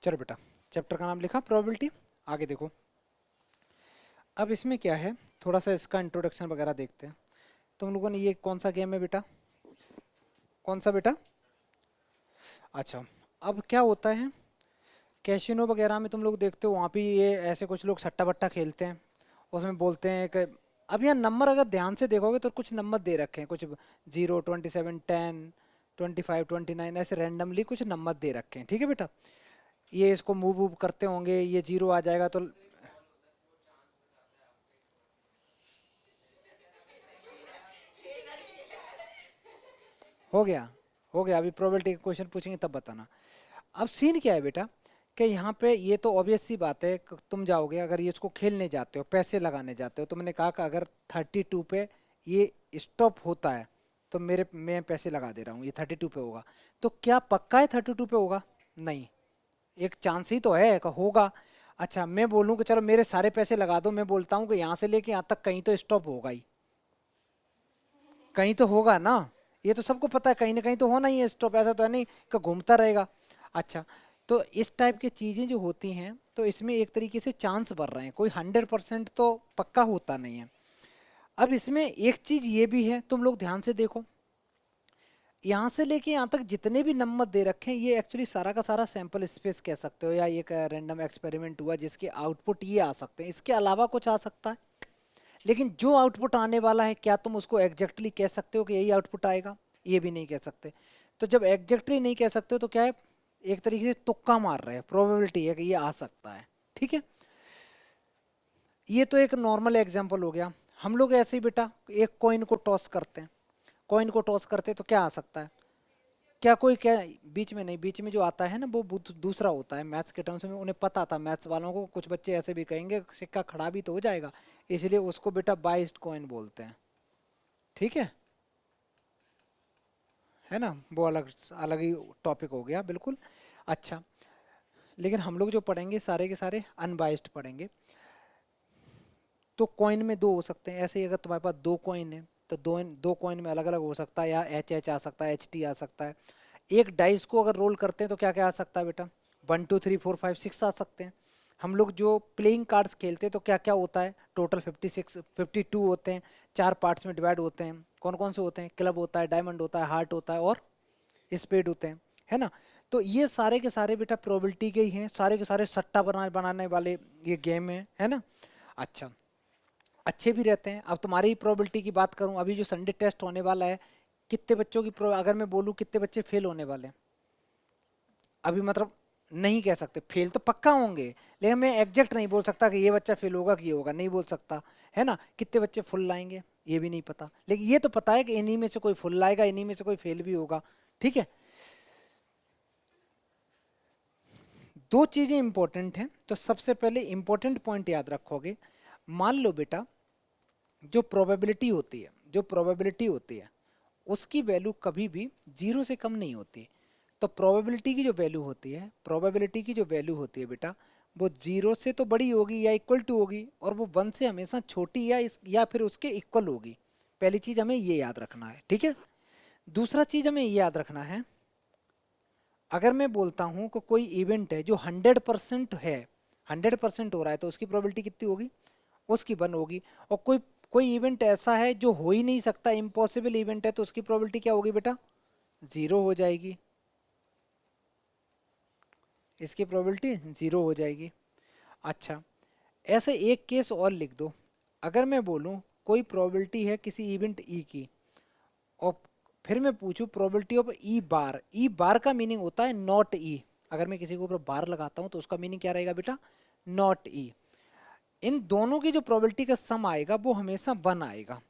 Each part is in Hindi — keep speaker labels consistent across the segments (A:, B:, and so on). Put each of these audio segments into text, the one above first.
A: चलो बेटा, चैप्टर का नाम लिखा प्रोबेबिलिटी। आगे देखो, अब इसमें क्या है, थोड़ा सा इसका इंट्रोडक्शन वगैरह देखते हैं। तुम लोगों ने ये कौन सा गेम है बेटा, कौन सा बेटा? अच्छा, अब क्या होता है, कैसीनो वगैरह में तुम लोग देखते हो, वहाँ पे ये ऐसे कुछ लोग सट्टा बट्टा खेलते हैं। उसमें बोलते हैं कि अब यहाँ नंबर अगर ध्यान से देखोगे तो कुछ नंबर दे रखे हैं, कुछ 0, 27, 10, 25, 29, ऐसे रैंडमली कुछ नंबर दे रखे हैं, ठीक है बेटा। ये इसको मूव वूव करते होंगे, ये जीरो आ जाएगा तो हो गया, हो गया। अभी प्रोबेबिलिटी के क्वेश्चन पूछेंगे तब बताना। अब सीन क्या है बेटा, कि यहाँ पे ये तो ऑब्वियस सी बात है कि तुम जाओगे, अगर ये इसको खेलने जाते हो, पैसे लगाने जाते हो, तो मैंने कहा कि अगर 32 पे ये स्टॉप होता है तो मैं पैसे लगा दे रहा हूँ, ये 32 पे होगा। तो क्या पक्का है 32 पे होगा? नहीं, एक चांस ही तो है कि होगा। अच्छा, मैं बोलूँ कि चलो मेरे सारे पैसे लगा दो, मैं बोलता हूँ कि यहाँ से लेके यहाँ तक कहीं तो स्टॉप होगा ही, कहीं तो होगा ना। ये तो सबको पता है, कहीं ना कहीं तो होना ही है स्टॉप, ऐसा तो है नहीं कि घूमता रहेगा। अच्छा, तो इस टाइप की चीजें जो होती हैं, तो इसमें एक तरीके से चांस बढ़ रहे हैं, कोई 100% तो पक्का होता नहीं है। अब इसमें एक चीज ये भी है, तुम लोग ध्यान से देखो, यहाँ से लेके यहाँ तक जितने भी नंबर दे रखे हैं, ये एक्चुअली सारा का सारा सैंपल स्पेस कह सकते हो, या एक रैंडम एक्सपेरिमेंट हुआ जिसके आउटपुट ये आ सकते हैं, इसके अलावा कुछ आ सकता है। लेकिन जो आउटपुट आने वाला है, क्या तुम उसको एग्जैक्टली कह सकते हो कि यही आउटपुट आएगा? ये भी नहीं कह सकते। तो जब एग्जैक्टली नहीं कह सकते तो क्या है, एक तरीके से तुक्का मार रहे हैं, प्रोबेबिलिटी है कि ये आ सकता है, ठीक है। ये तो एक नॉर्मल एग्जांपल हो गया। हम लोग ऐसे ही बेटा एक कॉइन को टॉस करते हैं, कॉइन को टॉस करते हैं तो क्या आ सकता है? क्या कोई क्या, बीच में नहीं, बीच में जो आता है ना वो दूसरा होता है। मैथ्स के टर्म्स में उन्हें पता था, मैथ्स वालों को, कुछ बच्चे ऐसे भी कहेंगे सिक्का खड़ा भी तो हो जाएगा, इसलिए उसको बेटा बाइस्ड कॉइन बोलते हैं, ठीक है ना। वो अलग अलग ही टॉपिक हो गया बिल्कुल। अच्छा, लेकिन हम लोग जो पढ़ेंगे सारे के सारे अनबाइस्ड पढ़ेंगे। तो कॉइन में दो हो सकते हैं, ऐसे ही अगर तुम्हारे पास दो कॉइन है तो दो दो कॉइन में अलग अलग हो सकता है, या एच एच आ सकता है, एच टी आ सकता है। एक डाइस को अगर रोल करते हैं तो क्या क्या आ सकता है बेटा? 1 2 3 4 5 6 आ सकते हैं। हम लोग जो प्लेइंग कार्ड्स खेलते हैं तो क्या क्या होता है, टोटल 52 होते हैं, चार पार्ट्स में डिवाइड होते हैं। कौन कौन से होते हैं? क्लब होता है, डायमंड होता है, हार्ट होता है और स्पेड होते हैं, है ना। तो ये सारे के सारे बेटा प्रोबेबिलिटी के ही हैं, सारे के सारे सट्टा बनाने वाले ये गेम है ना। अच्छा, अच्छे भी रहते हैं। अब तुम्हारी ही प्रोबेबिलिटी की बात करूं, अभी जो संडे टेस्ट होने वाला है, कितने बच्चों की अगर मैं बोलूं कितने बच्चे फेल होने वाले हैं, अभी मतलब नहीं कह सकते, फेल तो पक्का होंगे, लेकिन मैं एग्जैक्ट नहीं बोल सकता कि ये बच्चा फेल होगा कि ये होगा, नहीं बोल सकता, है ना। कितने बच्चे फुल लाएंगे ये भी नहीं पता, लेकिन ये तो पता है कि इन्हीं में से कोई फुल लाएगा, इन्हीं में से कोई फेल भी होगा, ठीक है। दो चीजें इंपॉर्टेंट हैं, तो सबसे पहले इंपॉर्टेंट पॉइंट याद रखोगे। मान लो बेटा, जो प्रोबेबिलिटी होती है, जो प्रोबेबिलिटी होती है उसकी वैल्यू कभी भी जीरो से कम नहीं होती। तो प्रोबेबिलिटी की जो वैल्यू होती है, प्रोबेबिलिटी की जो वैल्यू होती है बेटा, वो जीरो से तो बड़ी होगी या इक्वल टू होगी, और वो वन से हमेशा छोटी या फिर उसके इक्वल होगी। पहली चीज हमें ये याद रखना है, ठीक है। दूसरा चीज हमें ये याद रखना है, अगर मैं बोलता हूं कि कोई इवेंट है जो 100% है, 100% हो रहा है, तो उसकी प्रोबेबिलिटी कितनी होगी? उसकी 1 होगी। और कोई कोई इवेंट ऐसा है जो हो ही नहीं सकता, इम्पॉसिबल इवेंट है, तो उसकी प्रोबेबिलिटी क्या होगी बेटा? जीरो हो जाएगी, इसकी प्रोबेबिलिटी जीरो हो जाएगी। अच्छा, ऐसे एक केस और लिख दो, अगर मैं बोलूं कोई प्रोबेबिलिटी है किसी इवेंट ई की, और फिर मैं पूछूं प्रोबेबिलिटी ऑफ ई बार, ई बार का मीनिंग होता है नॉट ई। अगर मैं किसी के ऊपर बार लगाता हूं तो उसका मीनिंग क्या रहेगा बेटा? नॉट ई। इन दोनों की जो प्रोबेबिलिटी का सम आएगा वो हमेशा 1 आएगा।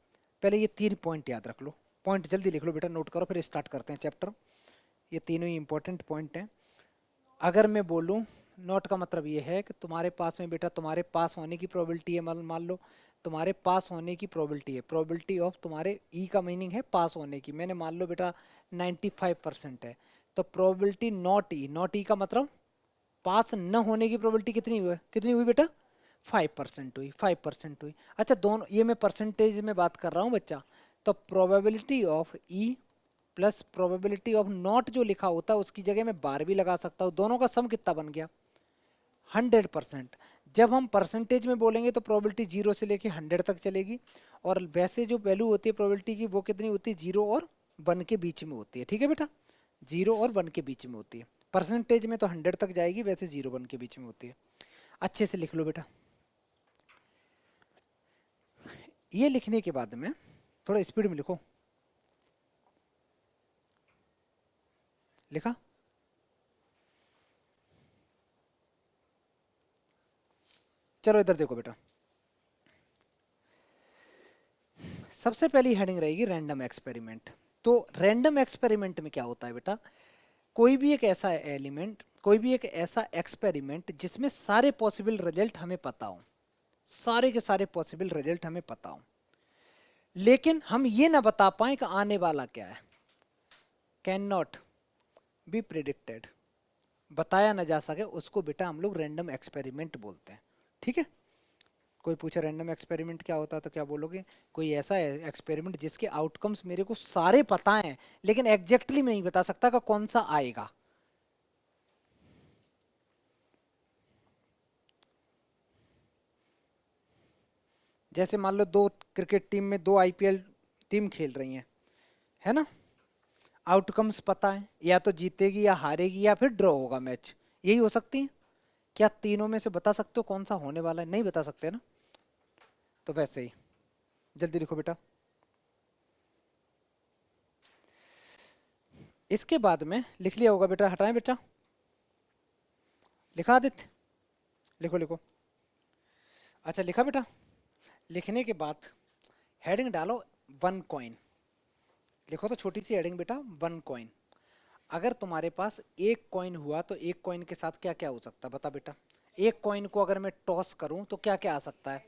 A: पहले ये 3 पॉइंट याद रख लो, पॉइंट जल्दी लिख लो बेटा, नोट करो, फिर स्टार्ट करते हैं चैप्टर। ये तीनों ही इंपॉर्टेंट पॉइंट हैं। अगर मैं बोलूं, नोट का मतलब ये है कि तुम्हारे पास में बेटा, तुम्हारे पास होने की प्रोबेबिलिटी है, मान लो तुम्हारे पास होने की प्रोबेबिलिटी है, प्रोबेबिलिटी ऑफ तुम्हारे ई का मीनिंग है पास होने की, मैंने मान लो बेटा 95% है। तो प्रोबेबिलिटी नॉट ई, नॉट ई का मतलब पास न होने की प्रोबेबिलिटी कितनी हुई, कितनी हुई बेटा? 5% हुई, 5% हुई। अच्छा, दोनों ये मैं परसेंटेज में बात कर रहा हूँ बच्चा। तो probability of E plus probability of not जो लिखा होता है उसकी जगह मैं बार भी लगा सकता हूँ, दोनों का सम कितना बन गया? 100%। जब हम परसेंटेज में बोलेंगे तो प्रोबेबिलिटी 0 से लेके 100 तक चलेगी, और वैसे जो वैल्यू होती है प्रोबेबिलिटी की वो कितनी होती है, 0 और 1 के बीच में होती है। ठीक है बेटा, 0 और 1 के बीच में होती है। परसेंटेज में तो 100 तक जाएगी, वैसे 0 1 के बीच में होती है। अच्छे से लिख लो बेटा। ये लिखने के बाद में थोड़ा स्पीड में लिखो। लिखा? चलो इधर देखो बेटा, सबसे पहली हेडिंग रहेगी रैंडम एक्सपेरिमेंट। तो रैंडम एक्सपेरिमेंट में क्या होता है बेटा, कोई भी एक ऐसा एलिमेंट, कोई भी एक ऐसा एक्सपेरिमेंट जिसमें सारे पॉसिबल रिजल्ट हमें पता हो, सारे के सारे पॉसिबल रिजल्ट हमें पता हो, लेकिन हम ये ना बता पाए कि आने वाला क्या है। कैन नॉट बी प्रिडिक्टेड, बताया ना जा सके, उसको बेटा हम लोग रैंडम एक्सपेरिमेंट बोलते हैं। ठीक है, कोई पूछे रैंडम एक्सपेरिमेंट क्या होता है तो क्या बोलोगे, कोई ऐसा एक्सपेरिमेंट जिसके आउटकम्स मेरे को सारे पता हैं लेकिन एग्जैक्टली मैं नहीं बता सकता कि कौन सा आएगा। जैसे मान लो दो क्रिकेट टीम में दो आईपीएल टीम खेल रही हैं, है ना, आउटकम्स पता है, या तो जीतेगी या हारेगी या फिर ड्रॉ होगा मैच, यही हो सकती है। क्या तीनों में से बता सकते हो कौन सा होने वाला है? नहीं बता सकते ना। तो वैसे ही जल्दी लिखो बेटा। इसके बाद में लिख लिया होगा बेटा, हटाएं बेटा, लिखा आदित्य? लिखो लिखो। अच्छा लिखा बेटा? लिखने के बाद हेडिंग डालो 1 कॉइन। लिखो तो छोटी सी हेडिंग बेटा, 1 कॉइन। अगर तुम्हारे पास एक कॉइन हुआ तो एक कॉइन के साथ क्या क्या हो सकता है बता बेटा। एक कॉइन को अगर मैं टॉस करूं तो क्या क्या आ सकता है।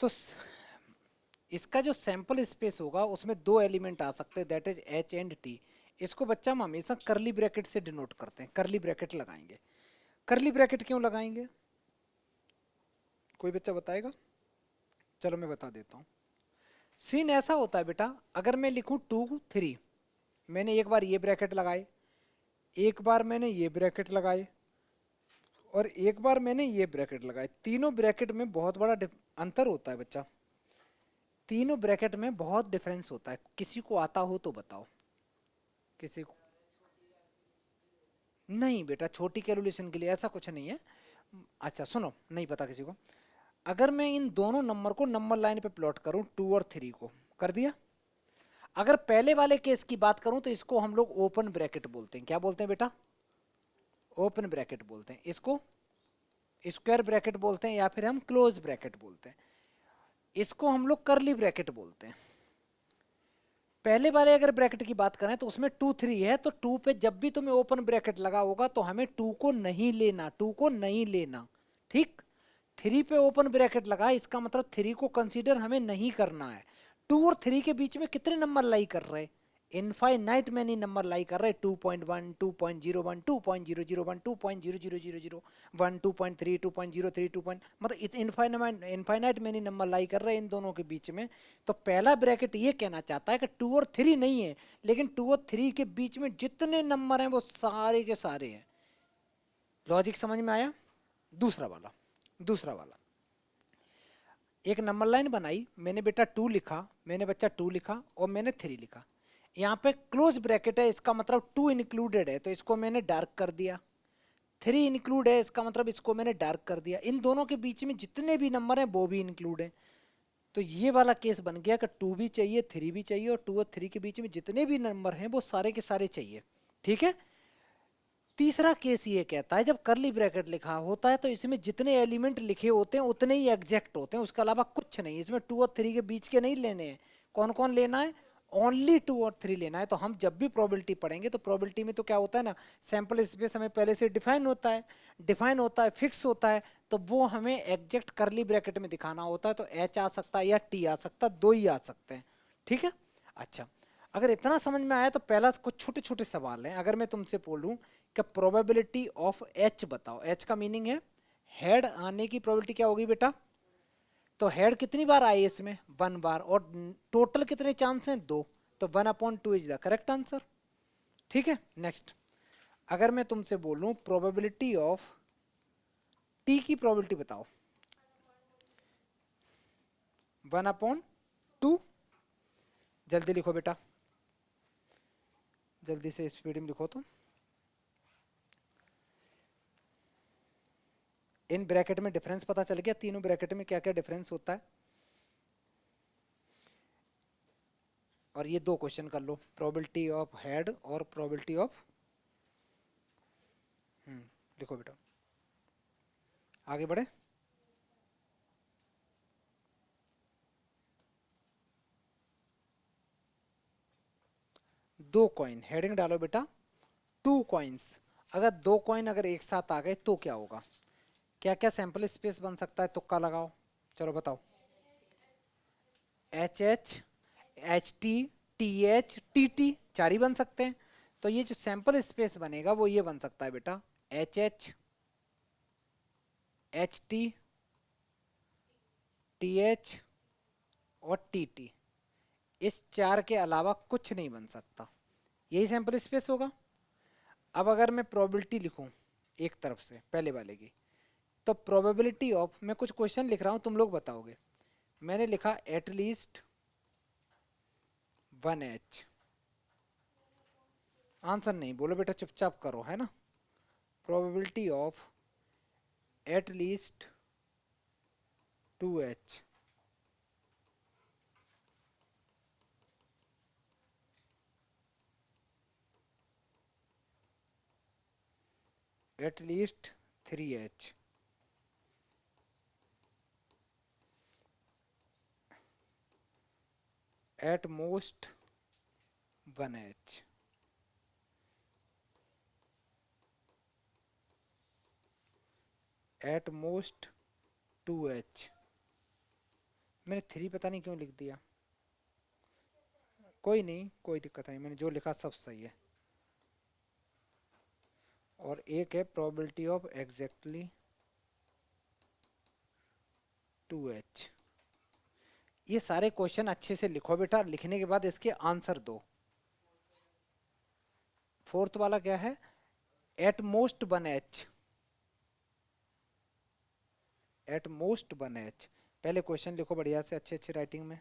A: तो इसका जो सैंपल स्पेस होगा उसमें दो एलिमेंट आ सकते हैं, that is H and T. इसको बच्चा हम हमेशा करली ब्रैकेट से डिनोट करते हैं, करली ब्रैकेट लगाएंगे। करली ब्रैकेट क्यों लगाएंगे, कोई बच्चा बताएगा? चलो मैं बता देता हूँ। सीन ऐसा होता है बेटा, अगर मैं लिखूं 2 3, मैंने एक बार ये ब्रैकेट लगाए, एक बार मैंने ये ब्रैकेट लगाए, और एक बार मैंने ये ब्रैकेट लगाए, तीनों ब्रैकेट में बहुत बड़ा अंतर होता है बच्चा। तीनों ब्रैकेट में बहुत डिफरेंस होता है। किसी को आता हो तो बताओ, किसी को? नहीं बेटा, छोटी कैलकुलेशन के लिए ऐसा कुछ नहीं है। अच्छा सुनो, नहीं पता किसी को, अगर मैं इन दोनों नंबर को नंबर लाइन पे प्लॉट करूं, 2 और 3 को कर दिया। अगर पहले वाले केस की बात करूं तो इसको हम लोग ओपन ब्रैकेट बोलते हैं। क्या बोलते हैं बेटा? ओपन ब्रैकेट बोलते हैं। इसको स्क्वायर ब्रैकेट बोलते हैं या फिर हम क्लोज ब्रैकेट बोलते हैं। इसको हम लोग करली ब्रैकेट बोलते हैं। पहले वाले अगर ब्रैकेट की बात करें तो उसमें 2 3 है, तो 2 पे जब भी तुम्हें ओपन ब्रैकेट लगा होगा तो हमें 2 को नहीं लेना, 2 को नहीं लेना। ठीक, 3 पे ओपन ब्रैकेट लगा, इसका मतलब 3 को कंसीडर हमें नहीं करना है। 2 और 3 के बीच में कितने नंबर लाई कर रहे, इनफाइनाइट मैनी नंबर लाई कर रहे। 2.1, 2.01, 2.001, 2.0000, 1, 2.3, 2.03, 2 मतलब इनफाइनाइट मैनी नंबर लाई कर रहे हैं इन दोनों के बीच में। तो पहला ब्रैकेट ये कहना चाहता है कि 2 और 3 नहीं है, लेकिन 2 और 3 के बीच में जितने नंबर हैं वो सारे के सारे हैं। लॉजिक समझ में आया? दूसरा वाला, दूसरा वाला, एक नंबर लाइन बनाई मैंने बेटा, 2 लिखा, मैंने बच्चा 2 लिखा और मैंने 3 लिखा। यहाँ पे क्लोज ब्रैकेट है, इसका मतलब 2 इंक्लूडेड है तो इसको मैंने डार्क कर दिया। 3 इंक्लूड है, इसका मतलब इसको मैंने डार्क कर दिया। इन दोनों के बीच में जितने भी नंबर हैं वो भी इंक्लूड है। तो ये वाला केस बन गया कि 2 भी चाहिए, 3 भी चाहिए, और 2 और 3 के बीच में जितने भी नंबर हैं वो सारे के सारे चाहिए। ठीक है। तीसरा केस ये कहता है, जब करली ब्रैकेट लिखा होता है तो इसमें जितने एलिमेंट लिखे होते हैं उतने ही एग्जैक्ट होते हैं, उसके अलावा कुछ नहीं। इसमें 2 और 3 के बीच के नहीं लेने हैं। कौन कौन लेना है? ओनली 2 और 3 लेना है। तो हम जब भी प्रोबेबिलिटी पढ़ेंगे तो प्रोबेबिलिटी में तो क्या होता है ना, सैंपल स्पेस हमें पहले से डिफाइन होता है, डिफाइन होता है, फिक्स होता है, तो वो हमें एग्जैक्ट करली ब्रैकेट में दिखाना होता है। तो एच आ सकता है या टी आ सकता है, दो ही आ सकते हैं। ठीक है। अच्छा, अगर इतना समझ में आया तो पहला कुछ छोटे छोटे सवाल हैं। अगर मैं तुमसे बोलूं कि प्रोबेबिलिटी ऑफ एच बताओ, एच का मीनिंग है हेड आने की प्रोबेबिलिटी क्या होगी बेटा? तो हेड कितनी बार आए इसमें? 1 बार, और टोटल कितने चांस हैं? 2, तो 1/2 इज द करेक्ट आंसर। ठीक है। नेक्स्ट, अगर मैं तुमसे बोलूं प्रोबेबिलिटी ऑफ टी की प्रोबेबिलिटी बताओ। 1/2। जल्दी लिखो बेटा, जल्दी से स्पीड में लिखो तो। इन ब्रैकेट में डिफरेंस पता चल गया, तीनों ब्रैकेट में क्या क्या डिफरेंस होता है। और ये दो क्वेश्चन कर लो, प्रोबेबिलिटी ऑफ हेड और प्रोबेबिलिटी ऑफ। लिखो बेटा, आगे बढ़े। दो कॉइन, हेडिंग डालो बेटा, 2 कॉइन्स। अगर दो कॉइन अगर एक साथ आ गए तो क्या होगा, क्या क्या सैंपल स्पेस बन सकता है, तुक्का लगाओ, चलो बताओ। H H, H T, T H, T T, चार ही बन सकते हैं। तो ये जो सैंपल स्पेस बनेगा वो ये बन सकता है बेटा, H H, H T, T H और टी टी। इस चार के अलावा कुछ नहीं बन सकता, यही सैंपल स्पेस होगा। अब अगर मैं प्रोबेबिलिटी लिखूं एक तरफ से पहले वाले की, तो प्रोबेबिलिटी ऑफ, मैं कुछ क्वेश्चन लिख रहा हूं तुम लोग बताओगे। मैंने लिखा एटलीस्ट 1h। आंसर नहीं बोलो बेटा, चुपचाप करो, है ना। Probability of at least 2h। At least 3h। At most 1h। At most 2h। मैंने 3 पता नहीं क्यों लिख दिया, कोई नहीं, कोई दिक्कत नहीं, मैंने जो लिखा सब सही है। और एक है प्रोबेबिलिटी ऑफ एग्जैक्टली 2h। ये सारे क्वेश्चन अच्छे से लिखो बेटा, लिखने के बाद इसके आंसर दो। फोर्थ वाला क्या है, at most 1h। At most 1h, पहले क्वेश्चन लिखो बढ़िया से, अच्छे अच्छे राइटिंग में।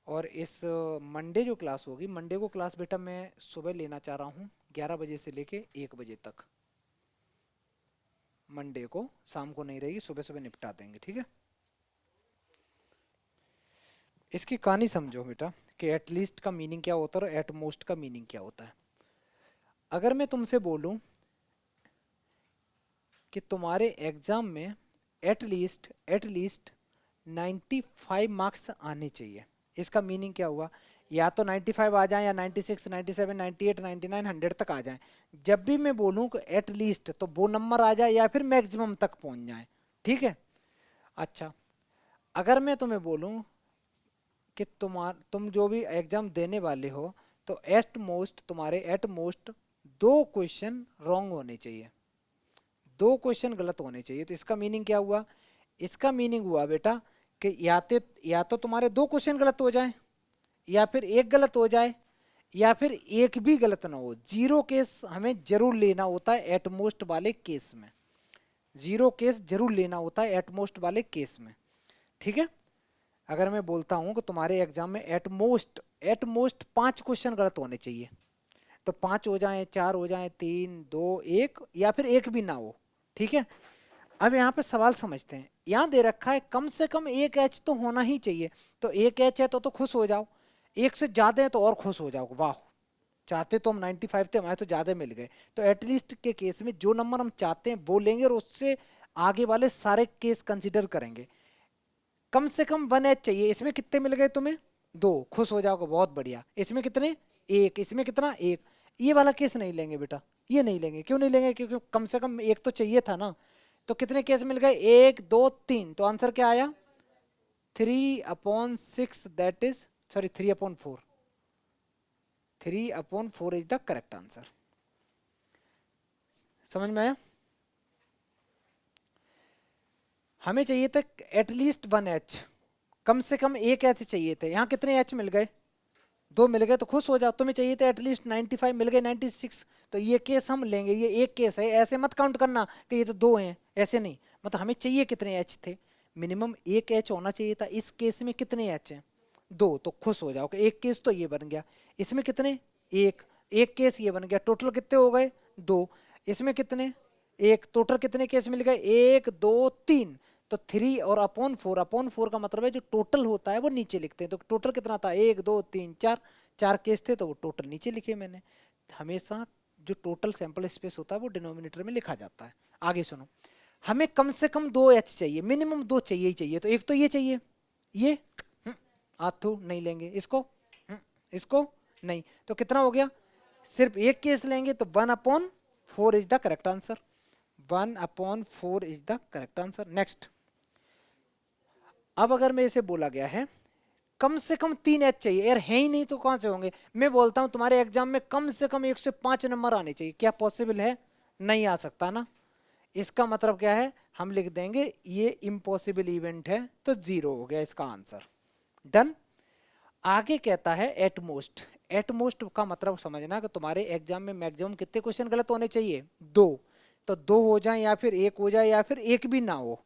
A: और इस मंडे जो क्लास होगी, मंडे को क्लास बेटा मैं सुबह लेना चाह रहा हूँ, 11 बजे से लेके 1 बजे तक। मंडे को शाम को नहीं रहेगी, सुबह सुबह निपटा देंगे, ठीक है। इसकी कहानी समझो बेटा कि एटलीस्ट का मीनिंग क्या होता है और एट मोस्ट का मीनिंग क्या होता है। अगर मैं तुमसे बोलूं कि तुम्हारे एग्जाम में एटलीस्ट 95 मार्क्स आने चाहिए, इसका मीनिंग क्या हुआ, या तो 95 आ जाए या 96, 97, 98, 99, 100 तक आ जाए। जब भी मैं बोलूं कि एटलीस्ट, तो वो नंबर आ जाए या फिर मैक्सिमम तक पहुंच जाए, ठीक है। अच्छा, अगर मैं तुम्हें बोलूं कि तुम जो भी एग्जाम देने वाले हो, तो एट मोस्ट, तुम्हारे एट मोस्ट 2 क्वेश्चन रॉन्ग होने चाहिए, 2 क्वेश्चन गलत होने चाहिए। तो इसका मीनिंग क्या हुआ, इसका मीनिंग हुआ बेटा कि या तो तुम्हारे 2 क्वेश्चन गलत हो जाए, या फिर एक गलत हो जाए, या फिर एक भी गलत ना हो। जीरो केस हमें जरूर लेना होता है एटमोस्ट वाले केस में, जीरो केस जरूर लेना होता है एटमोस्ट वाले केस में, ठीक है। अगर मैं बोलता हूं कि तुम्हारे एग्जाम में एटमोस्ट 5 क्वेश्चन गलत होने चाहिए, तो 5 हो जाए, 4 हो जाए, 3, 2, 1, या फिर एक भी ना हो, ठीक है। अब यहाँ पे सवाल समझते हैं, यहाँ दे रखा है कम से कम एक एच तो होना ही चाहिए। तो एक एच है तो खुश हो जाओ, एक से ज्यादा है तो और खुश हो जाओ, वाह, चाहते तो हम 95 थे, हमारे तो ज्यादा मिल गए। तो एटलीस्ट के केस में जो नंबर हम चाहते हैं वो लेंगे, और उससे आगे वाले सारे केस कंसिडर करेंगे। कम से कम 1h चाहिए, इसमें कितने मिल गए तुम्हें, 2, खुश हो जाओगे, बहुत बढ़िया। इसमें कितने, एक, इसमें कितना, एक। ये वाला केस नहीं लेंगे बेटा, ये नहीं लेंगे, क्यों नहीं लेंगे, क्योंकि कम से कम एक तो चाहिए था ना। तो कितने केस मिल गए, 1, 2, 3, तो आंसर क्या आया, 3/6, that is, sorry 3/4, 3/4 is the correct answer. समझ में आया। हमें चाहिए था एटलीस्ट 1h, कम से कम एक एच चाहिए थे, यहाँ कितने एच मिल गए, दो मिल गए तो खुश हो जाओ, तुम्हें चाहिए थे एटलीस्ट 95, मिल गए 96, तो ये केस हम लेंगे, ये एक केस है। ऐसे मत काउंट करना कि ये तो दो हैं, ऐसे नहीं, मतलब हमें चाहिए कितने एच थे, मिनिमम एक एच होना चाहिए था। इस केस में कितने एच हैं, दो, तो खुश हो जाओ कि एक केस तो ये बन गया। इसमें कितने, एक, एक केस ये बन गया, टोटल कितने हो गए, दो। इसमें कितने, एक, टोटल कितने केस मिल गए, एक दो तीन, तो थ्री और अपॉन फोर, अपॉन फोर का मतलब है जो टोटल होता है वो नीचे लिखते हैं, तो टोटल कितना था, एक दो तीन चार, चार केस थे तो वो टोटल नीचे लिखे मैंने। हमेशा जो टोटल सैंपल स्पेस होता है वो डिनोमिनेटर में लिखा जाता है। आगे सुनो, हमें कम से कम दो एच चाहिए, मिनिमम दो चाहिए ही चाहिए, तो एक तो ये चाहिए, ये आथू नहीं लेंगे इसको, इसको नहीं, तो कितना हो गया, सिर्फ एक केस लेंगे तो 1/4 is the correct answer, 1/4 is the correct answer. Next, अब अगर मेरे से बोला गया है कम से कम तीन एच चाहिए, यार है ही नहीं तो कहां से होंगे। मैं बोलता हूं तुम्हारे एग्जाम में कम से कम 1 से 5 नंबर आने चाहिए, क्या पॉसिबल है, नहीं आ सकता ना। इसका मतलब क्या है, हम लिख देंगे ये इम्पॉसिबल इवेंट है, तो 0 हो गया इसका आंसर, डन। आगे कहता है एटमोस्ट, एटमोस्ट का मतलब समझना कि तुम्हारे एग्जाम में मैक्सिमम कितने क्वेश्चन गलत होने चाहिए, दो, तो दो हो जाए या फिर एक हो जाए या फिर एक भी ना हो।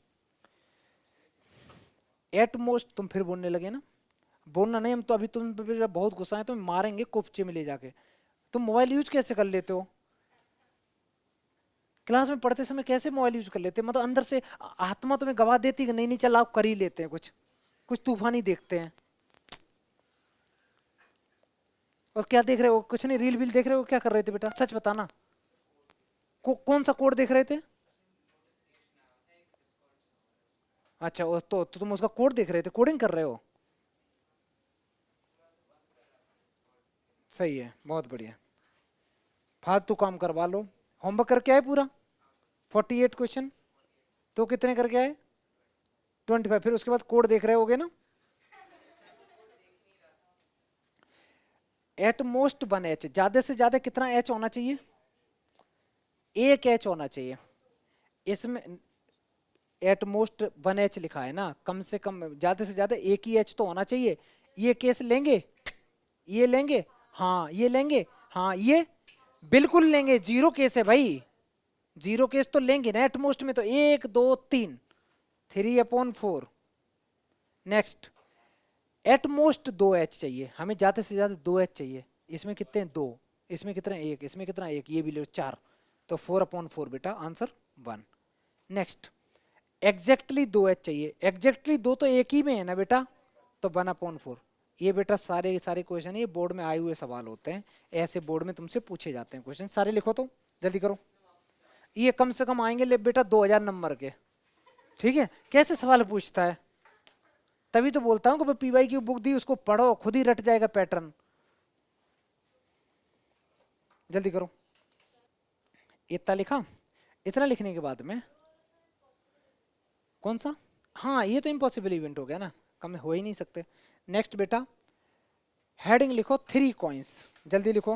A: एटमोस्ट, तुम फिर बोलने लगे ना, बोलना नहीं, हम तो अभी तुम पे भी बहुत गुस्सा है, तुम मारेंगे कोपचे में ले जाके। तुम मोबाइल यूज कैसे कर लेते हो, क्लास में पढ़ते समय कैसे मोबाइल यूज कर लेते हैं, मतलब अंदर से आत्मा तुम्हें गवा देती कि नहीं नहीं चल आप कर ही लेते हैं, कुछ कुछ तूफानी देखते हैं। और क्या देख रहे हो, कुछ नहीं, रील वील देख रहे हो, क्या कर रहे थे बेटा, सच बताना। कौन सा कोड देख रहे थे, अच्छा तो तुम उसका कोड देख रहे थे, कोडिंग कर रहे हो, सही है, बहुत बढ़िया, फालतू काम करवा लो। होमवर्क करके आए पूरा 48 क्वेश्चन, तो कितने करके आए, 25, फिर उसके बाद कोड देख रहे होगे ना। एट मोस्ट 1 एच, ज्यादा से ज्यादा कितना एच होना चाहिए, एक एच होना चाहिए इसमें। एट मोस्ट 1 एच लिखा है ना, कम से कम ज्यादा से ज्यादा एक ही एच तो होना चाहिए। ये केस लेंगे, ये लेंगे, हाँ ये लेंगे, हाँ ये बिल्कुल लेंगे, जीरो केस है भाई, जीरो केस तो लेंगे ना एट मोस्ट में, तो एक दो तीन, 3/4। नेक्स्ट, एट मोस्ट 2 एच चाहिए हमें, ज्यादा से ज्यादा 2 एच चाहिए। इसमें कितने हैं, दो, इसमें कितने, एक, इसमें कितना, एक, ये भी लो, चार, तो 4/4 बेटा आंसर 1। नेक्स्ट, एग्जैक्टली 2 एच चाहिए, एग्जैक्टली दो तो एक ही में है ना बेटा, तो 1/4। ये बेटा सारे सारे क्वेश्चन ये बोर्ड में आए हुए सवाल होते हैं, ऐसे बोर्ड में तुमसे पूछे जाते हैं क्वेश्चन, सारे लिखो तो जल्दी करो। ये कम से कम आएंगे ले बेटा 2000 नंबर के, ठीक है, कैसे सवाल पूछता है, तभी तो बोलता हूँ कि पीवाई की बुक दी उसको पढ़ो, खुद ही रट जाएगा पैटर्न, जल्दी करो। इतना लिखा, इतना लिखने के बाद में कौन सा, हाँ ये तो इम्पॉसिबल इवेंट हो गया ना, कम हो ही नहीं सकते। नेक्स्ट बेटा, हेडिंग लिखो 3 कॉइन्स, जल्दी लिखो,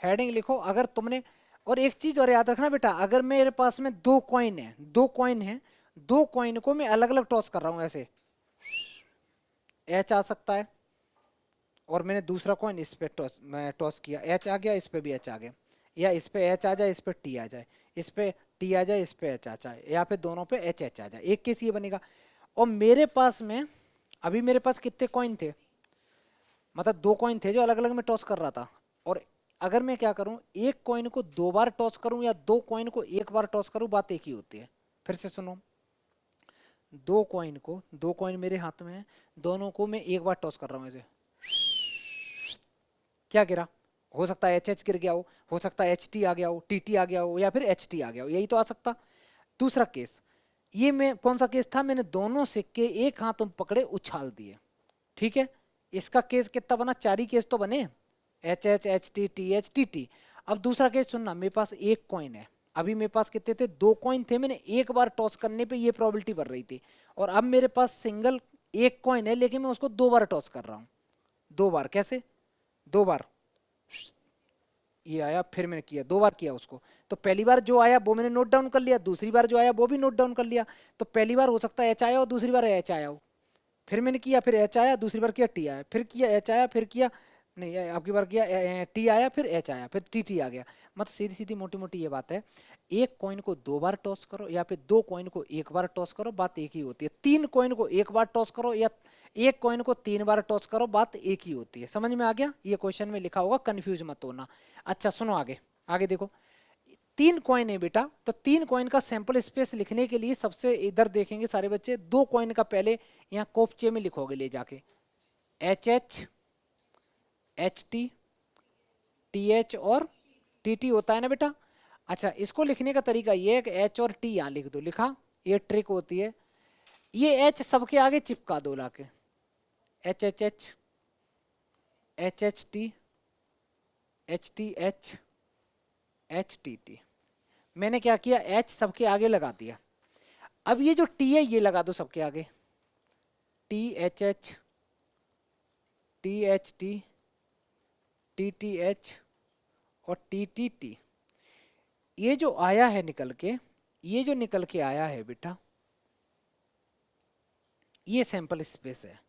A: हेडिंग लिखो। अगर तुमने, और एक चीज और याद रखना बेटा, अगर मेरे पास में दो कॉइन है, दो कॉइन है, दो कॉइन को मैं अलग अलग टॉस कर रहा हूं ऐसे, एच आ सकता है, और मैंने दूसरा कॉइन इस पे टॉस, मैं टॉस किया, एच आ गया, इस पे भी एच आ गया, या इस पे एच आ जाए, इस पे टी आ जाए, इस पे टी आ जाए, इस पे एच आ जाए, या फिर दोनों पे एच एच आ जाए, एक केस ये बनेगा। और मेरे पास में अभी मेरे पास कितने कॉइन थे, मतलब दो कॉइन थे जो अलग अलग में टॉस कर रहा था, और अगर मैं क्या करूं, एक कॉइन को दो बार टॉस करूं या दो कॉइन को एक बार टॉस करूं, बात एक ही होती है। फिर से सुनो, दो कॉइन को, दो कॉइन मेरे हाथ में है, दोनों को मैं एक बार टॉस कर रहा हूं ऐसे, क्या गिरा, हो सकता है एच एच गिर गया हो सकता है एच टी आ गया हो, टी टी आ गया हो, या फिर एच टी आ गया हो, यही तो आ सकता। दूसरा केस, ये मैं कौन सा केस था, मैंने दोनों सिक्के एक हाथ में पकड़े उछाल दिए, ठीक है, इसका केस कितना बना, चार ही केस तो बने, H H H T H T T. अब दूसरा केस सुनना, मेरे पास एक कॉइन है, अभी मेरे पास कितने थे, दो कॉइन थे, मैंने एक बार टॉस करने पे ये प्रोबेबिलिटी बढ़ रही थी, और अब मेरे पास सिंगल एक कॉइन है, लेकिन मैं उसको दो बार टॉस कर रहा हूं, दो बार कैसे, दो बार ये आया, फिर मैंने किया, दो बार किया उसको, तो पहली बार जो आया वो मैंने नोट डाउन कर लिया, दूसरी बार जो आया वो भी नोट डाउन कर लिया, तो पहली बार हो सकता है एच आया हो, दूसरी बार एच आया हो, फिर मैंने किया, फिर एच आया, दूसरी बार किया टी आया, फिर किया एच आया, फिर किया, नहीं, आपकी बार किया, टी आया फिर एच आया फिर टी टी आ गया। मतलब सीधी सीधी मोटी मोटी ये बात है, एक कॉइन को दो बार टॉस करो या फिर दो कॉइन को एक बार टॉस करो, बात एक ही होती है। तीन कॉइन को एक बार टॉस करो या एक कॉइन को तीन बार टॉस करो, बात एक ही होती है। समझ में आ गया? ये क्वेश्चन में लिखा होगा, कंफ्यूज मत होना। अच्छा सुनो आगे, आगे देखो। तीन कॉइन है बेटा, तो तीन कॉइन का सैंपल स्पेस लिखने के लिए सबसे इधर देखेंगे सारे बच्चे, दो कॉइन का पहले यहाँ कोफचे में लिखोगे ले जाके, H H, H T, T H और टी टी होता है ना बेटा। अच्छा, इसको लिखने का तरीका ये है कि एच और टी यहाँ लिख दो, लिखा, ये ट्रिक होती है। ये एच सबके आगे चिपका दो लाके, H H H, H H T, H T H, H T T. मैंने क्या किया, एच सबके आगे लगा दिया। अब ये जो टी है ये लगा दो सबके आगे, T H H, T H T, T T H और टी टी टी। ये जो आया है निकल के, ये जो निकल के आया है बेटा, ये सैंपल स्पेस है।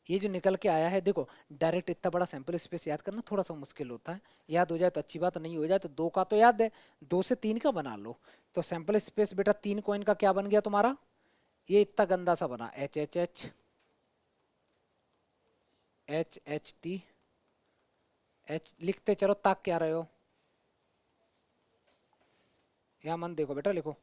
A: ये जो निकल के आया है, देखो डायरेक्ट इतना बड़ा सैंपल स्पेस याद करना थोड़ा सा मुश्किल होता है। याद हो जाए तो अच्छी बात, नहीं हो जाए तो दो का तो याद है, दो से तीन का बना लो। तो सैंपल स्पेस बेटा तीन कॉइन का क्या बन गया तुम्हारा, ये इतना गंदा सा बना, H H H, H H T, H लिखते चलो, ताक क्या रहे हो, यहाँ मन देखो बेटा, लिखो।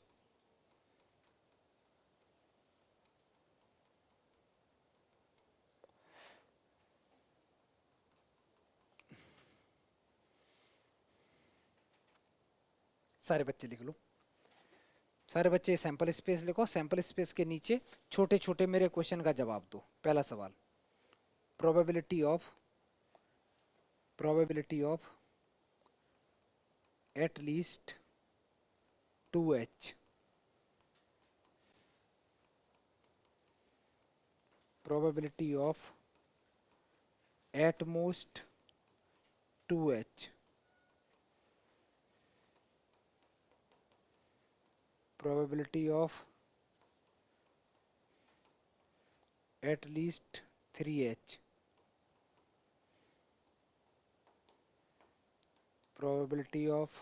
A: सारे बच्चे लिख लो, सारे बच्चे सैंपल स्पेस लिखो। सैंपल स्पेस के नीचे छोटे छोटे मेरे क्वेश्चन का जवाब दो। पहला सवाल, probability of, probability of at least two H, probability of at most two H, probability of at least 3h, probability of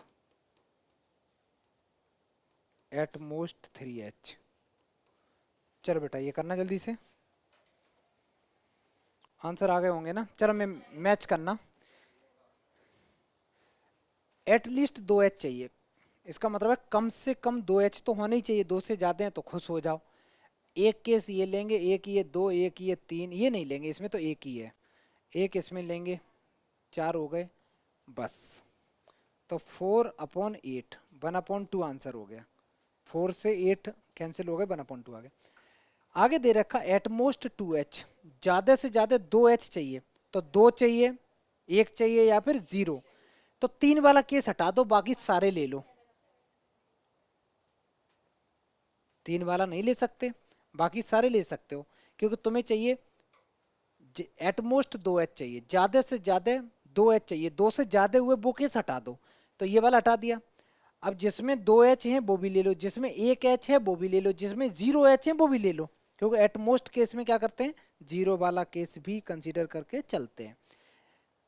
A: at most 3h। चलो बेटा ये करना जल्दी से, आंसर आ गए होंगे ना। चलो मैं मैच करना, एट लीस्ट दो एच चाहिए, इसका मतलब है कम से कम दो एच तो होने ही चाहिए, दो से ज्यादा हैं तो खुश हो जाओ। एक केस ये लेंगे, एक ये दो, एक ये तीन, ये नहीं लेंगे, इसमें तो एक ही है, एक इसमें लेंगे, चार हो गए बस। तो 4/8, 1/2 आंसर हो गया। 4 से 8 कैंसिल हो गए, 1/2 आ गया। आगे दे रखा एटमोस्ट 2h, ज्यादा से ज्यादा 2h चाहिए, तो दो चाहिए, एक चाहिए या फिर जीरो। तो तीन वाला केस हटा दो, बाकी सारे ले लो। तीन वाला नहीं ले सकते, बाकी सारे ले सकते हो, क्योंकि तुम्हें चाहिए एटमोस्ट 2h चाहिए, ज्यादा से ज्यादा 2h चाहिए, दो से ज्यादा हुए वो केस हटा दो। तो ये वाला हटा दिया। अब जिसमें 2h है वो भी ले लो, जिसमें 1h है वो भी ले लो, जिसमें 0h है वो भी ले लो, क्योंकि एटमोस्ट केस में क्या करते हैं, जीरो वाला केस भी कंसीडर करके चलते हैं।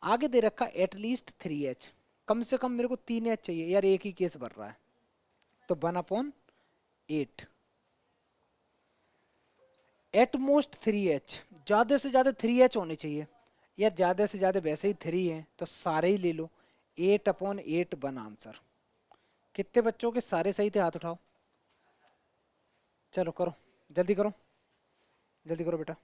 A: आगे दे रखा एटलीस्ट 3h, कम से कम मेरे को 3h चाहिए यार, एक ही केस भर रहा है, तो 1/8। एटमोस्ट 3h, ज्यादा से ज्यादा 3h होने चाहिए यार, ज्यादा से ज्यादा वैसे ही 3 है तो सारे ही ले लो, 8/8 बन आंसर। कितने बच्चों के सारे सही थे, हाथ उठाओ। चलो करो, जल्दी करो, जल्दी करो बेटा।